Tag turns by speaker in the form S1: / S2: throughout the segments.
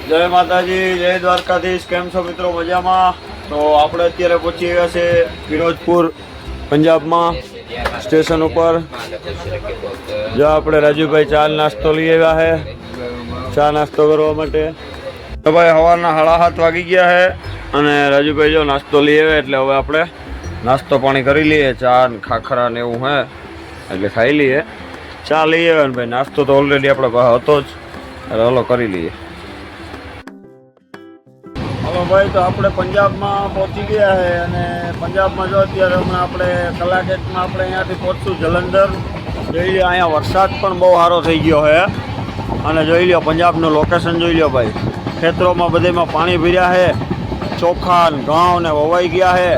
S1: જય માતાજી, જય દ્વારકાધીશ। કેમ છો મિત્રો? મજામાં? તો આપણે અત્યારે પહોંચી ગયા છે ફિરોજપુર પંજાબમાં સ્ટેશન ઉપર। જો આપણે રાજુભાઈ ચા નાસ્તો લઈ આવ્યા છે, ચા નાસ્તો કરવા માટે। તો ભાઈ સવારના 7:30 વાગી ગયા છે અને રાજુભાઈ જો નાસ્તો લઈ આવ્યા, એટલે હવે આપણે નાસ્તો પાણી કરી લઈએ। ચા ખાખરા ને એવું હે એટલે ખાઈ લઈએ। ચા લઈ આવ્યા ને ભાઈ, નાસ્તો તો ઓલરેડી આપણે પાસે હતો જ, એટલે હલો કરી લઈએ। હલો ભાઈ, તો આપણે પંજાબમાં પહોંચી ગયા છે અને પંજાબમાં જો અત્યારે હમણાં આપણે કલાક એકમાં આપણે અહીંયાથી પહોંચશું જલંધર। જોઈ લો, અહીંયા વરસાદ પણ બહુ સારો થઈ ગયો છે અને જોઈ લો પંજાબનું લોકેશન જોઈ લો ભાઈ। ખેતરોમાં બધેમાં પાણી ભર્યા છે, ચોખા ને ઘઉં ને વવાઈ ગયા છે,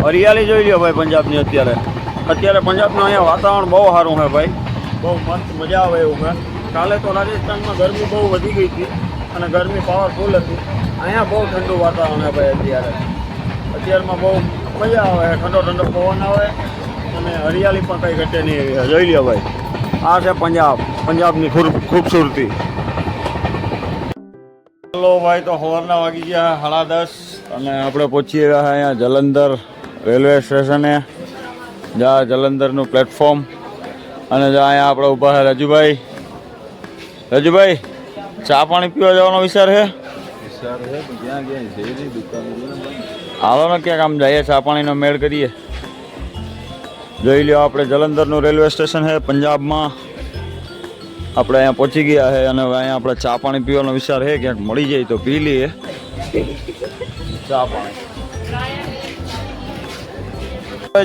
S1: હરિયાળી જોઈ લો ભાઈ પંજાબની। અત્યારે પંજાબનું અહીંયા વાતાવરણ બહુ સારું છે ભાઈ, બહુ મસ્ત મજા આવે એવું છે। કાલે તો રાજસ્થાનમાં ગરમી બહુ વધી ગઈ હતી અને ગરમી પાવરફુલ હતી। અહીંયા બહુ ઠંડુ વાતાવરણ છે ભાઈ। અત્યારમાં બહુ મજા આવે, ઠંડો ઠંડો પવન આવે અને હરિયાળી પણ કંઈ ઘટે નહીં એવી જોઈ લો ભાઈ। આ છે પંજાબ, પંજાબની ખૂબસૂરતી। ચલો ભાઈ, તો સવારના વાગી ગયા 10:30 અને આપણે પહોંચી ગયા અહીંયા જલંધર રેલવે સ્ટેશને। જા જલંધરનું પ્લેટફોર્મ અને જા અહીંયા આપણે ઊભા છે રાજુભાઈ। રાજુભાઈ, ચા પાણી પીવા જવાનો વિચાર છે? હાલો ને ક્યાંક આમ જઈએ, ચા પાણીનો મેળ કરીએ। જોઈ લો, આપણે જલંધરનું રેલવે સ્ટેશન છે પંજાબમાં। આપણે અહીંયા પહોંચી ગયા છે અને હવે અહીંયા આપણે ચા પાણી પીવાનો વિચાર છે, ક્યાંક મળી જાય તો પી લઈએ ચા પાણી।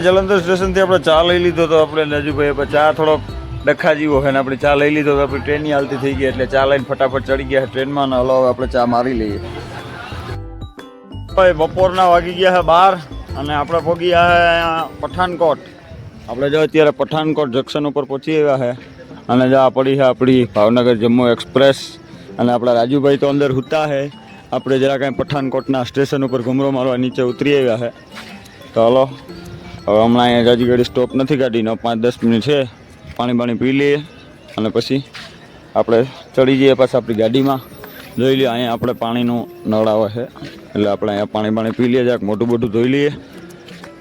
S1: જલંધર સ્ટેશનથી આપણે ચા લઈ લીધો તો આપણે રાજુભાઈ ચા થોડોક ડખા જેવો છે ને આપણે ચા લઈ લીધો તો આપણી ટ્રેનની હાલતી થઈ ગઈ, એટલે ચા લઈને ફટાફટ ચડી ગયા ટ્રેનમાં ને હલો હવે આપણે ચા મારી લઈએ। ભાઈ બપોરના વાગી ગયા છે 12 અને આપણે પહોંચી ગયા છે અહીંયા પઠાનકોટ। આપણે જો અત્યારે પઠાનકોટ જંકશન ઉપર પહોંચી આવ્યા છે અને જો આ પડી છે આપણી ભાવનગર જમ્મુ એક્સપ્રેસ અને આપણા રાજુભાઈ તો અંદર સૂતા છે। આપણે જરા કાંઈ પઠાનકોટના સ્ટેશન ઉપર ઘૂમરો મારવા નીચે ઉતરી આવ્યા છે। તો હલો હવે હમણાં અહીંયા જાજી ગાડી સ્ટોપ નથી કાઢીને 5-10 મિનિટ છે, પાણી બાણી પી લઈએ અને પછી આપણે ચડી જઈએ પાછા આપણી ગાડીમાં। જોઈ લઈએ અહીંયા આપણે પાણીનું નળ આવે છે, એટલે આપણે અહીંયા પાણી બાણી પી લઈએ, જરાક મોઢું બોઢું ધોઈ લઈએ,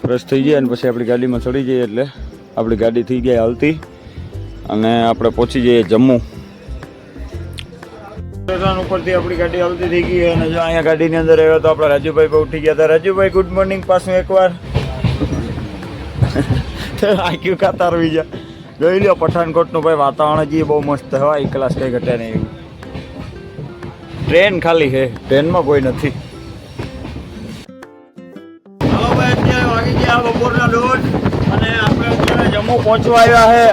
S1: ફ્રેશ થઈ જાય અને પછી આપણી ગાડીમાં ચડી જઈએ એટલે આપણી ગાડી થઈ ગઈ હાલતી અને આપણે પહોંચી જઈએ જમ્મુ સ્ટેશન ઉપરથી। આપણી ગાડી હાલતી થઈ ગઈ અને જો અહીંયા ગાડીની અંદર આવ્યો તો આપણા રાજુભાઈ પણ ઉઠી ગયા હતા। રાજુભાઈ ગુડ મોર્નિંગ પાછું એકવાર આક્યું કાતાર વીજા। જોઈ લો પઠાનકોટનું ભાઈ વાતાવરણ હજી બહુ મસ્ત હોય, એક ક્લાસ કંઈ ઘટે નહીં એવું। ટ્રેન ખાલી છે, ટ્રેનમાં કોઈ નથી। હાલો ભાઈ, અત્યારે વાગી ગયા બપોરના 1:30 અને આપણે અત્યારે જમ્મુ પહોંચવા આવ્યા છે।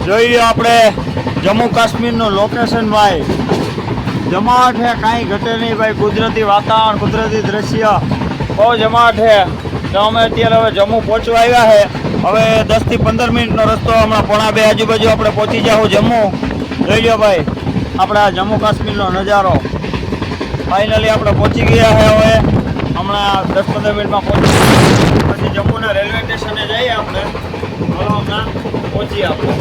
S1: જોઈ લો આપણે જમ્મુ કાશ્મીરનું લોકેશન ભાઈ, જમાટ છે, કાંઈ ઘટે નહીં ભાઈ। કુદરતી વાતાવરણ, કુદરતી દ્રશ્ય બહુ જમાટ છે। તો અમે અત્યારે હવે જમ્મુ પહોંચવા આવ્યા છે। હવે 10 થી 15 મિનિટનો રસ્તો, હમણાં 1:30 આજુબાજુ આપણે પહોંચી જાઉં જમ્મુ। જોઈ લો ભાઈ આપણા જમ્મુ કાશ્મીરનો નજારો। ફાઇનલી આપણે પહોંચી ગયા છે। હવે હમણાં 10-15 મિનિટમાં પહોંચી પછી જમ્મુના રેલવે સ્ટેશને જઈએ આપણે। હમણાં પહોંચીએ આપણે।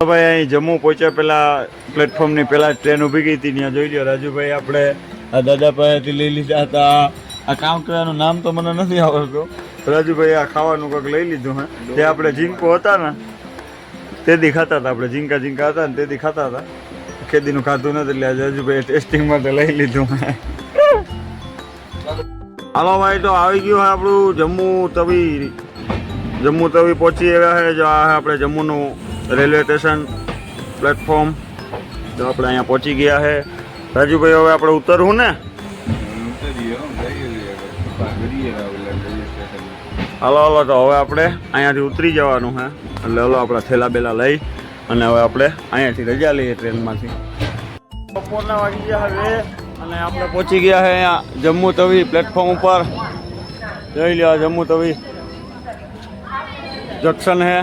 S1: ભાઈ અહીં જમ્મુ પહોંચ્યા પહેલાં પ્લેટફોર્મની પહેલાં ટ્રેન ઊભી ગઈ હતી, ત્યાં જોઈ લો રાજુભાઈ આપણે આ દાદા પાસેથી લઈ લીધા હતા। આ કાઉન્ટરનું નામ તો મને નથી આવડતું। રાજુભાઈ આ ખાવાનું કંઈક લઈ લીધું હે, તે આપણે ઝીંકો હતા ને તેથી ખાતા હતા, આપણે ઝીંકા હતા ને તેથી ખાતા હતા। ખેદીનું ખાધું નથી એટલે રાજુભાઈ ટેસ્ટિંગ માટે લઈ લીધું હે। હાલો ભાઈ, તો આવી ગયું છે આપણું જમ્મુ તવી પહોંચી આવ્યા છે। જો આ આપણે જમ્મુનું રેલવે સ્ટેશન પ્લેટફોર્મ, તો આપણે અહીંયા પહોંચી ગયા છે। રાજુભાઈ હવે આપણે ઉતરવું ને? હાલો તો હવે આપણે અહીંયાથી ઉતરી જવાનું છે, એટલે હલો આપણા થેલા બેલા લઈ અને હવે આપણે અહીંયાથી રજા લઈએ ટ્રેનમાંથી। બપોરના વાગી ગયા હવે અને આપણે પહોંચી ગયા છે અહીંયા જમ્મુ તવી પ્લેટફોર્મ ઉપર। જોઈ લો જમ્મુ તવી જંકશન છે।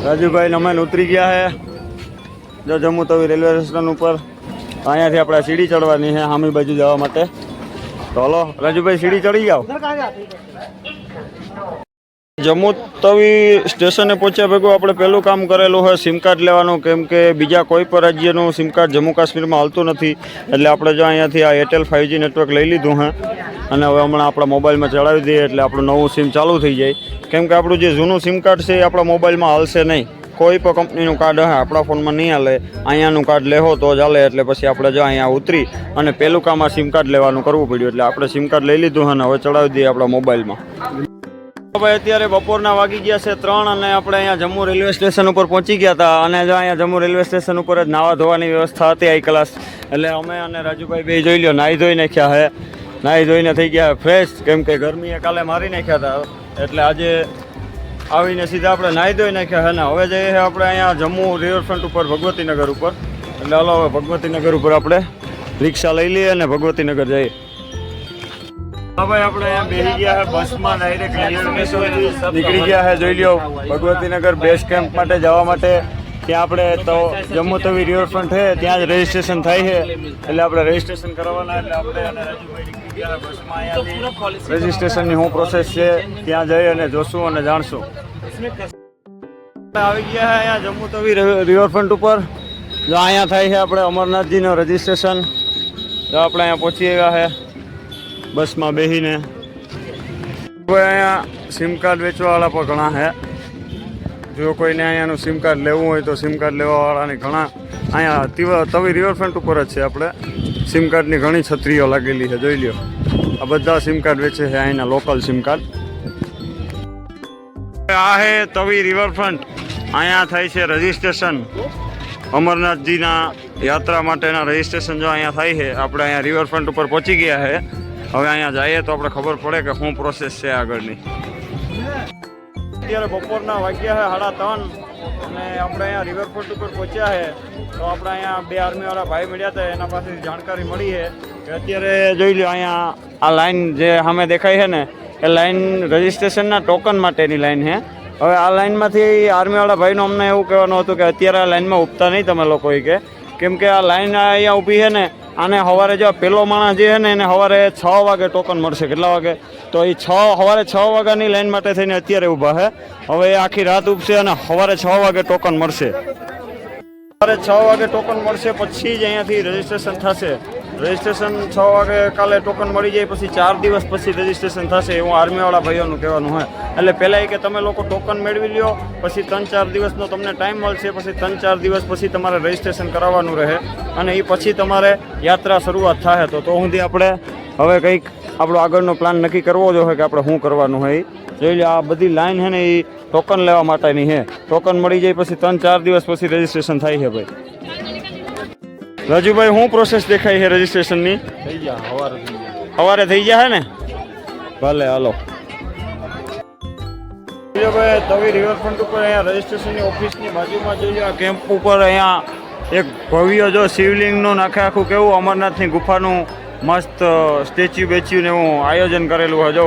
S1: રાજુભાઈ અમે ઉતરી ગયા છે જો જમ્મુ તવી રેલવે સ્ટેશન ઉપર। અહીંયાથી આપણે સીડી ચડવાની છે સામી બાજુ જવા માટે। તો હલો રાજુભાઈ સીડી ચડી જાઓ। જમ્મુ તવી સ્ટેશને પહોંચ્યા ભેગું આપણે પહેલું કામ કરેલું હોય સિમ કાર્ડ લેવાનું, કેમ કે બીજા કોઈ પણ રાજ્યનું સિમ કાર્ડ જમ્મુ કાશ્મીરમાં હાલતું નથી. એટલે આપણે જો અહીંયાથી આ એરટેલ 5G નેટવર્ક લઈ લીધું હે અને હવે હમણાં આપણા મોબાઈલમાં ચડાવી દઈએ એટલે આપણું નવું સિમ ચાલુ થઈ જાય. કેમ કે આપણું જે જૂનું સિમ કાર્ડ છે એ આપણા મોબાઈલમાં હાલશે નહીં. કોઈ પણ કંપનીનું કાર્ડ હે આપણા ફોનમાં નહીં હાલે, અહીંયાનું કાર્ડ લેવો તો જ હાલે. એટલે પછી આપણે જો અહીંયા ઉતરી અને પહેલું કામ આ સિમ કાર્ડ લેવાનું કરવું પડ્યું. એટલે આપણે સિમ કાર્ડ લઈ લીધું અને હવે ચડાવી દઈએ આપણા મોબાઈલમાં. ભાઈ અત્યારે બપોરના વાગી ગયા છે 3 અને આપણે અહીંયા જમ્મુ રેલવે સ્ટેશન ઉપર પહોંચી ગયા હતા. અને જો અહીંયા જમ્મુ રેલવે સ્ટેશન ઉપર જ નાવા ધોવાની વ્યવસ્થા હતી હાઈ ક્લાસ. એટલે અમે અને રાજુભાઈ બે જોઈ લ્યો નાહી ધોઈ નાખ્યા હે, નાહી ધોઈને થઈ ગયા ફ્રેશ. કેમ કે ગરમીએ કાલે મારી નાખ્યા હતા એટલે આજે આવીને સીધા આપણે નાહી ધોઈ નાખ્યા હે. ને હવે જઈએ છીએ આપણે અહીંયા જમ્મુ રિવરફ્રન્ટ ઉપર ભગવતીનગર ઉપર. એટલે હાલો હવે ભગવતીનગર ઉપર આપણે રિક્ષા લઈ લઈએ અને ભગવતીનગર જઈએ. હા ભાઈ આપણે અહીંયા બેસી ગયા છે બસમાં, ડાયરેક્ટ નીકળી ગયા છે. જોઈ લ્યો ભગવતીનગર બેઝ કેમ્પ માટે જવા માટે. ત્યાં આપણે તો જમ્મુ તવી રિવરફ્રન્ટ છે ત્યાં જ રજીસ્ટ્રેશન થાય છે. એટલે આપણે રજીસ્ટ્રેશન કરવાના. એટલે આપણે અને રાજુભાઈ નીકળી ગયા બસમાં. અહીંયાથી રજીસ્ટ્રેશનની શું પ્રોસેસ છે ત્યાં જઈ અને જોશું અને જાણશું. આવી ગયા છે અહીંયા જમ્મુ તવી રિવરફ્રન્ટ ઉપર. જો અહીંયા થાય છે આપણે અમરનાથજીનું રજીસ્ટ્રેશન. જો આપણે અહીંયા પહોંચી ગયા છે બસમાં બેસીને. અહીંયા સિમ કાર્ડ વેચવાવાળા પણ ઘણા છે. જો કોઈને અહીંયાનું સિમ કાર્ડ લેવું હોય તો સિમ કાર્ડ લેવાવાળાની ઘણા અહીંયા તવી રિવરફ્રન્ટ ઉપર જ છે. આપણે સિમ કાર્ડની ઘણી છત્રીઓ લાગેલી છે. જોઈ લ્યો આ બધા સિમ કાર્ડ વેચે છે અહીંના લોકલ સિમ કાર્ડ. આ છે તવી રિવરફ્રન્ટ. અહીંયા થાય છે રજીસ્ટ્રેશન. અમરનાથજીના યાત્રા માટેના રજીસ્ટ્રેશન જો અહીંયા થાય છે. આપણે અહીંયા રિવરફ્રન્ટ ઉપર પહોંચી ગયા છે. હવે અહીંયા જઈએ તો આપણે ખબર પડે કે શું પ્રોસેસ છે આગળની. અત્યારે બપોરના વાગ્યા છે 3:30 અને આપણે અહીંયા રિવરફ્રન્ટ ઉપર પહોંચ્યા છે. તો આપણે અહીંયા 2 આર્મીવાળા ભાઈ મળ્યા હતા, એના પાસેથી જાણકારી મળી છે કે અત્યારે જોઈ લો અહીંયા આ લાઈન જે સામે દેખાય છે ને એ લાઈન રજીસ્ટ્રેશનના ટોકન માટેની લાઈન છે. હવે આ લાઈનમાંથી આર્મીવાળા ભાઈનું અમને એવું કહેવાનું હતું કે અત્યારે આ લાઈનમાં ઊભતા નહીં તમે લોકો, કેમ કે આ લાઈન અહીંયા ઊભી છે ને આને સવારે જો પેલો માણસ જે છે ને એને સવારે 6 વાગે ટોકન મળશે. કેટલા વાગે? તો એ સવારે 6 વાગ્યાની લાઈન માટે થઈને અત્યારે ઊભા છે. હવે એ આખી રાત ઊભશે અને સવારે 6 વાગે ટોકન મળશે. સવારે 6 વાગે ટોકન મળશે પછી જ અહીંયાથી રજીસ્ટ્રેશન થશે. રજીસ્ટ્રેશન 6 વાગે કાલે ટોકન મળી જાય પછી 4 દિવસ પછી રજીસ્ટ્રેશન થશે એવું આર્મીવાળા ભાઈઓનું કહેવાનું હોય. એટલે પહેલાં કે તમે લોકો ટોકન મેળવી લ્યો, પછી 3-4 દિવસનો તમને ટાઈમ મળશે. પછી 3-4 દિવસ પછી તમારે રજીસ્ટ્રેશન કરાવવાનું રહે અને એ પછી તમારે યાત્રા શરૂઆત થાય. તો સુધી આપણે હવે કંઈક આપણો આગળનો પ્લાન નક્કી કરવો જોઈએ કે આપણે શું કરવાનું હોય. જોઈ લો આ બધી લાઈન છે ને એ ટોકન લેવા માટેની છે. ટોકન મળી જાય પછી 3-4 દિવસ પછી રજીસ્ટ્રેશન થાય છે. ભાઈ રાજુભાઈ શું પ્રોસેસ દેખાય છે રજીસ્ટ્રેશનની?
S2: થઈ ગયા
S1: સવારે થઈ ગયા છે ને? ભલે હાલો. ભાઈ તવી રિવરફ્રન્ટ ઉપર અહીંયા રજીસ્ટ્રેશનની ઓફિસની બાજુમાં જોઈએ આ કેમ્પ ઉપર અહીંયા એક ભવ્ય જો શિવલિંગનું આખું કેવું અમરનાથની ગુફાનું મસ્ત સ્ટેચ્યુ બેચ્યુ ને એવું આયોજન કરેલું હોય. જો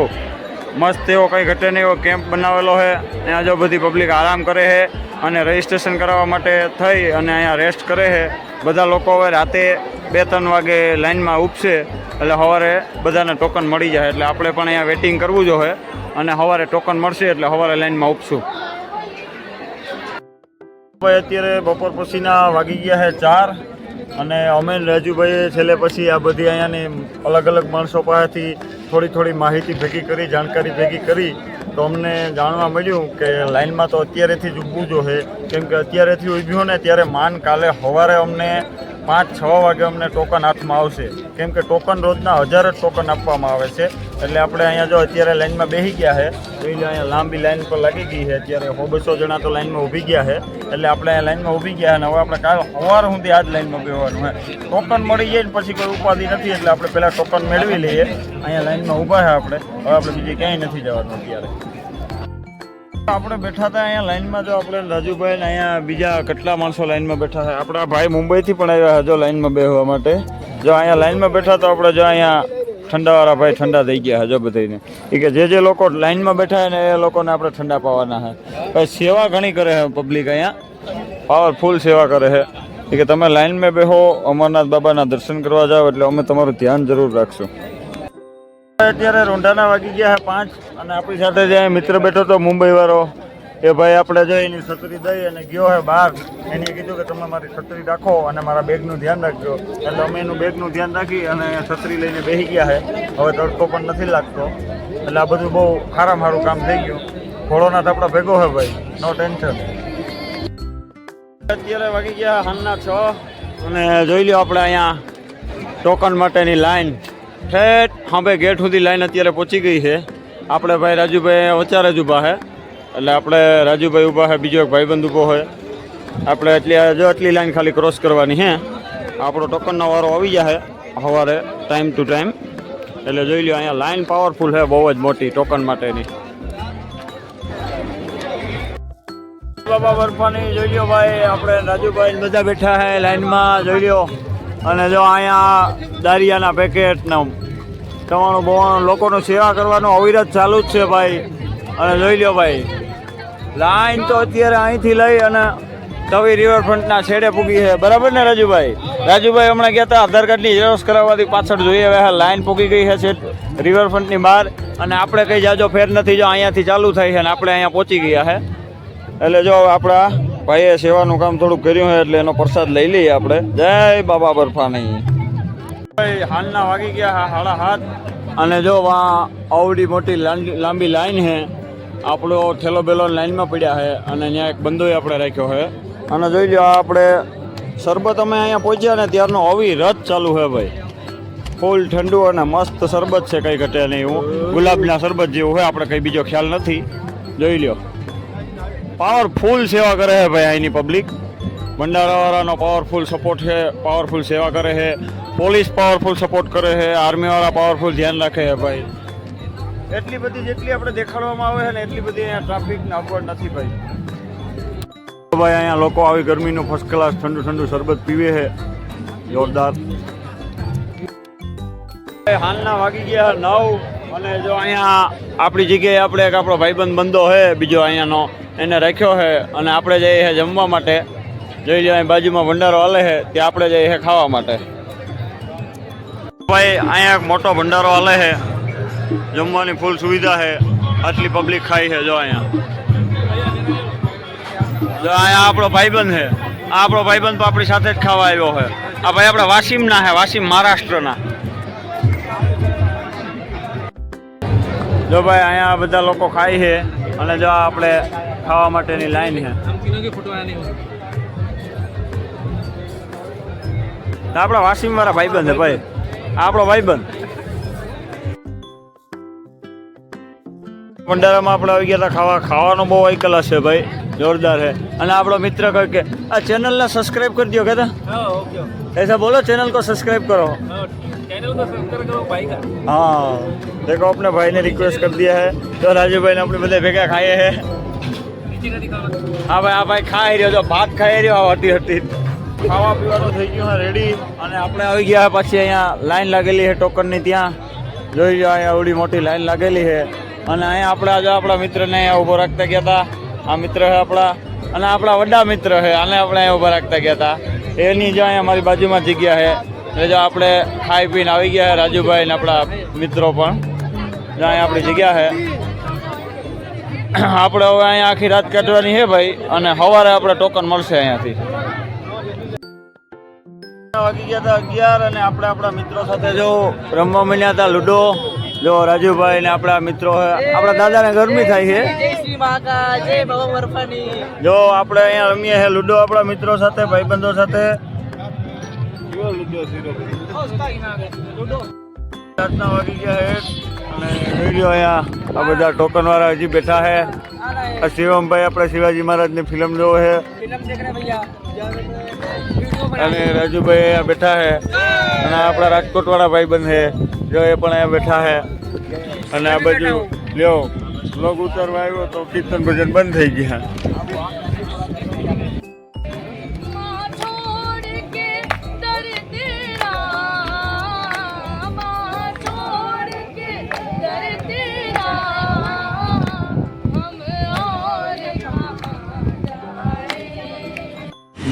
S1: મસ્ત એવો કંઈ ઘટે નહીં એવો કેમ્પ બનાવેલો છે. અહીંયા જો બધી પબ્લિક આરામ કરે છે અને રજીસ્ટ્રેશન કરાવવા માટે થઈ અને અહીંયા રેસ્ટ કરે છે. બધા લોકો હવે રાતે 2-3 વાગે લાઈનમાં ઊભશે એટલે સવારે બધાને ટોકન મળી જાય. એટલે આપણે પણ અહીંયા વેટિંગ કરવું જોઈએ અને સવારે ટોકન મળશે એટલે સવારે લાઈનમાં ઊભશું. ભાઈ અત્યારે બપોર પછીના વાગી ગયા છે 4 અને અમે રાજુભાઈએ છેલ્લે પછી આ બધી અહીંયાની અલગ અલગ માણસો પાસેથી થોડી માહિતી ભેગી કરી, જાણકારી ભેગી કરી. તો અમને જાણવા મળ્યું કે લાઈનમાં તો અત્યારેથી જ ઊભવું જોઈએ. કેમ કે અત્યારેથી ઊભ્યું ને ત્યારે કાલે સવારે અમને 5-6 વાગે અમને ટોકન હાથમાં આવશે. કેમ કે ટોકન રોજના 1000 જ ટોકન આપવામાં આવે છે. એટલે આપણે અહીંયા જો અત્યારે લાઈનમાં બેસી ગયા છે તો અહીંયા લાંબી લાઈન પર લાગી ગઈ છે. અત્યારે 100-200 જણા તો લાઈનમાં ઊભી ગયા છે. એટલે આપણે અહીંયા લાઈનમાં ઊભી ગયા અને હવે આપણે કાલ સવાર સુધી આ જ લાઈનમાં બેસવાનું હોય. ટોકન મળી જાય ને પછી કોઈ ઉપાધિ નથી. એટલે આપણે પહેલાં ટોકન મેળવી લઈએ. અહીંયા લાઈનમાં ઊભા છે આપણે. હવે આપણે બીજે ક્યાંય નથી જવાનું અત્યારે. આપણે બેઠા હતા અહીંયા લાઈનમાં. જો આપણે રાજુભાઈ ને અહીંયા બીજા કેટલા માણસો લાઈનમાં બેઠા છે. આપણા ભાઈ મુંબઈથી પણ આવ્યા જો લાઈનમાં બેસવા માટે. જો અહીંયા લાઈનમાં બેઠા તો આપણે જો અહીંયા ઠંડાવાળા ભાઈ ઠંડા થઈ ગયા છે જો બધાને. એ કે જે લોકો લાઈનમાં બેઠા છે ને એ લોકોને આપણે ઠંડા પાવાના છે. ભાઈ સેવા ઘણી કરે છે પબ્લિક અહીંયા, પાવરફુલ સેવા કરે છે. એ કે તમે લાઈનમાં બેહો, અમરનાથ બાબાના દર્શન કરવા જાઓ એટલે અમે તમારું ધ્યાન જરૂર રાખશું. અત્યારે રોંઢાના વાગી ગયા છે 5 અને આપણી સાથે જે મિત્ર બેઠો હતો મુંબઈ વાળો એ ભાઈ આપણે જો એની છત્રી દઈ અને ગયો છે બહાર. એને કીધું કે તમે મારી છત્રી રાખો અને મારા બેગનું ધ્યાન રાખજો. એટલે અમે એનું બેગનું ધ્યાન રાખી અને છત્રી લઈને બેસી ગયા છે. હવે તડકો પણ નથી લાગતો એટલે આ બધું બહુ સારું કામ થઈ ગયું. ઘોડોનાથ આપણો ભેગો છે ભાઈ, નો ટેન્શન. અત્યારે વાગી ગયા સાંજના 6 અને જોઈ લો આપણે અહીંયા ટોકન માટેની લાઈન ઠેઠ સાંભે ગેટ સુધી લાઈન અત્યારે પહોંચી ગઈ છે. આપણે ભાઈ રાજુભાઈ વચારે જ ઊભા છે એટલે આપણે રાજુભાઈ ઊભા છે, બીજો એક ભાઈબંધ ઊભો હોય. આપણે એટલી લાઈન ખાલી ક્રોસ કરવાની છે. આપણો ટોકનનો વારો આવી જાય સવારે ટાઈમ ટુ ટાઈમ. એટલે જોઈ લો અહીંયા લાઈન પાવરફુલ છે, બહુ જ મોટી ટોકન માટેની. બાબા બરફાની જોઈ લો ભાઈ, આપણે રાજુભાઈ બધા બેઠા છે લાઈનમાં જોઈ લો. અને જો અહીંયા દારિયાના પેકેટ ને તમારું બવાણું લોકોનું સેવા કરવાનું અવિરત ચાલુ જ છે ભાઈ. અને જોઈ લો ભાઈ લાઈન તો અત્યારે અહીંથી લઈ અને તવી રિવરફ્રન્ટના છેડે પૂગી છે. બરાબર ને રાજુભાઈ? રાજુભાઈ હમણાં ગયા હતા આધાર કાર્ડની ઝેરોક્ષ કરાવવાથી પાછળ જોઈએ હવે લાઈન પૂગી ગઈ છે રિવરફ્રન્ટની બહાર. અને આપણે કંઈ જાજો ફેર નથી, જો અહીંયાથી ચાલુ થાય છે અને આપણે અહીંયા પહોંચી ગયા છે. એટલે જો આપણા ભાઈએ સેવાનું કામ થોડુંક કર્યું છે એટલે એનો પ્રસાદ લઈ લઈએ આપણે. જય બાબા બરફાની. ભાઈ હાલના વાગી ગયા 7:30 અને જો આવડી મોટી લાંબી લાઈન છે. આપણો થેલો બેલો લાઈનમાં પડ્યા છે અને ત્યાં એક બંદોય આપણે રાખ્યો છે. અને જોઈ લો આપણે શરબત અમે અહીંયા પહોંચ્યા ને ત્યારનો અવિરત ચાલુ છે ભાઈ. ફૂલ ઠંડુ અને મસ્ત શરબત છે, કંઈ ઘટે નહીં એવું. ગુલાબના શરબત જેવું હોય, આપણે કંઈ બીજો ખ્યાલ નથી. જોઈ લો પાવરફુલ સેવા કરે છે ભાઈ અહીંની પબ્લિક. ભંડારાવાળાનો પાવરફુલ સપોર્ટ છે, પાવરફુલ સેવા કરે છે. પોલીસ પાવરફુલ સપોર્ટ કરે છે, આર્મીવાળા પાવરફુલ ધ્યાન રાખે છે ભાઈ. એટલી બધી જેટલી આપણે દેખાડવામાં આવે છે ને એટલી બધી અહીંયા ટ્રાફિકને અગવડ નથી ભાઈ. ભાઈ અહીંયા લોકો આવી ગરમીનું ફર્સ્ટ ક્લાસ ઠંડુ શરબત પીવે છે જોરદાર. હાલના વાગી ગયા 9 અને જો અહીંયા આપણી જગ્યાએ આપણે એક આપણો ભાઈબંધ બંધો છે બીજો અહીંયાનો, એને રાખ્યો છે અને આપણે જઈએ છીએ જમવા માટે. જોઈ લો અહીં બાજુમાં ભંડારો હાલે છે, ત્યાં આપણે જઈએ છીએ ખાવા માટે. ભાઈ અહીંયા એક મોટો ભંડારો હાલે છે, જમવાની ફૂલ સુવિધા છે. આટલી પબ્લિક ખાઈ છે. જો અહીંયા આપણો ભાઈબંધ છે. આ આપણો ભાઈબંધ તો આપણી સાથે જ ખાવા આવ્યો છે. આ ભાઈ આપણા વાસીમના છે, વાસીમ મહારાષ્ટ્રના. જો ભાઈ અહીંયા બધા લોકો ખાય છે અને જો આપણે ખાવા માટેની લાઈન છે. આપણા વાસીમ વાળા ભાઈબંધ છે ભાઈ, આપણો ભાઈબંધ. ભંડારામાં આપણે આવી ગયા હતા ખાવાનો બહુ હાઈ ક્લાસ છે ભાઈ, જોરદાર છે. અને આપણો મિત્ર કહે કે આ ચેનલને સબસ્ક્રાइब कर दियो कहता ऐसा बोलो, चैनल को सब्सक्राइब करो, चैनल को सब्सक्राइब करो भाई का. हाँ देखो अपने भाई ने रिक्वेस्ट कर दिया है. तो राजू भाई ने अपने बदले भेगा खाए हैं. हाँ भाई, આ ભાઈ ખાઈ રહ્યો, જો ભાત ખાઈ રહ્યો હટી. ખાવા પીવાનું થઈ ગયું છે રેડી અને આપણે આવી ગયા પછી અહીંયા લાઈન લાગેલી છે ટોકનની. ત્યાં જોઈ લો અહીંયા આવડી મોટી લાઈન લાગેલી છે. અને અહીંયા આપણે જો આપણા મિત્રને અહીંયા ઊભો રાખતા ગયા હતા. આ મિત્ર છે આપણા અને આપણા વડા મિત્ર છે, આને આપણે અહીંયા ઊભા રાખતા ગયા હતા. એની જો અહીંયા મારી બાજુમાં જગ્યા છે. એટલે જો આપણે ખાઈ પીને આવી ગયા છે રાજુભાઈ ને આપણા મિત્રો પણ. જો અહીંયા આપણી જગ્યા છે. આપણે હવે અહીંયા આખી રાત કાઢવાની છે ભાઈ અને સવારે આપણે ટોકન મળશે અહીંયાથી. વાગી ગયા હતા 11 અને આપણે આપણા મિત્રો સાથે જો રમવા મળ્યા હતા લૂડો. જો રાજુભાઈ ને આપણા મિત્રો આપણા દાદાને ગરમી થાય છે. જો આપણે અહીંયા રમીએ છીએ લૂડો આપણા મિત્રો સાથે, ભાઈબંધો સાથે. રાતના વાગી ગયા છે અને વિડીયો અહીંયા આ બધા ટોકન વાળા હજી બેઠા છે. આ શિવમભાઈ આપણે શિવાજી મહારાજની ફિલ્મ જોવો છે અને રાજુભાઈ અહીંયા બેઠા છે. અને આપણા રાજકોટ વાળા ભાઈબંધ છે જો એ પણ અહીંયા બેઠા છે. અને આ બાજુ લ્યો લોગ ઉતારવા આવ્યો તો કીર્તન ભજન બંધ થઈ ગયા.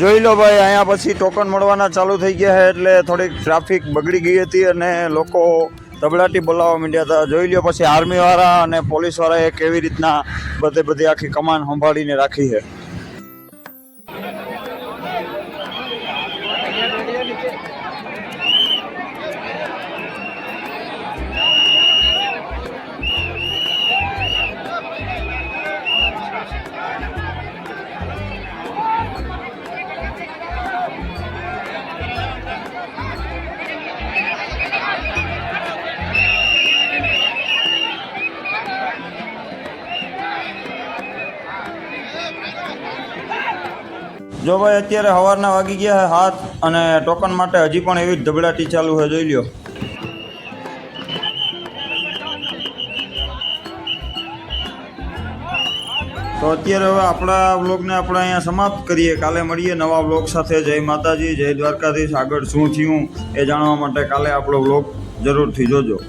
S1: જોઈ લો ભાઈ અહીંયા પછી ટોકન મળવાના ચાલુ થઈ ગયા છે એટલે થોડીક ટ્રાફિક બગડી ગઈ હતી અને લોકો ધબડાટી બોલાવવા માંડ્યા હતા. જોઈ લ્યો પછી આર્મીવાળા અને પોલીસવાળાએ કેવી રીતના બધી આખી કમાન સંભાળીને રાખી છે. જો ભાઈ અત્યારે સવારના વાગી ગયા છે 7 અને ટોકન માટે હજી પણ એવી જ ધબડાટી ચાલુ છે. જોઈ લ્યો. તો અત્યારે હવે આપણા વ્લોગને આપણે અહીંયા સમાપ્ત કરીએ. કાલે મળીએ નવા વ્લોગ સાથે. જય માતાજી, જય દ્વારકાધીશ. આગળ શું થયું એ જાણવા માટે કાલે આપણો વ્લોગ જરૂરથી જોજો.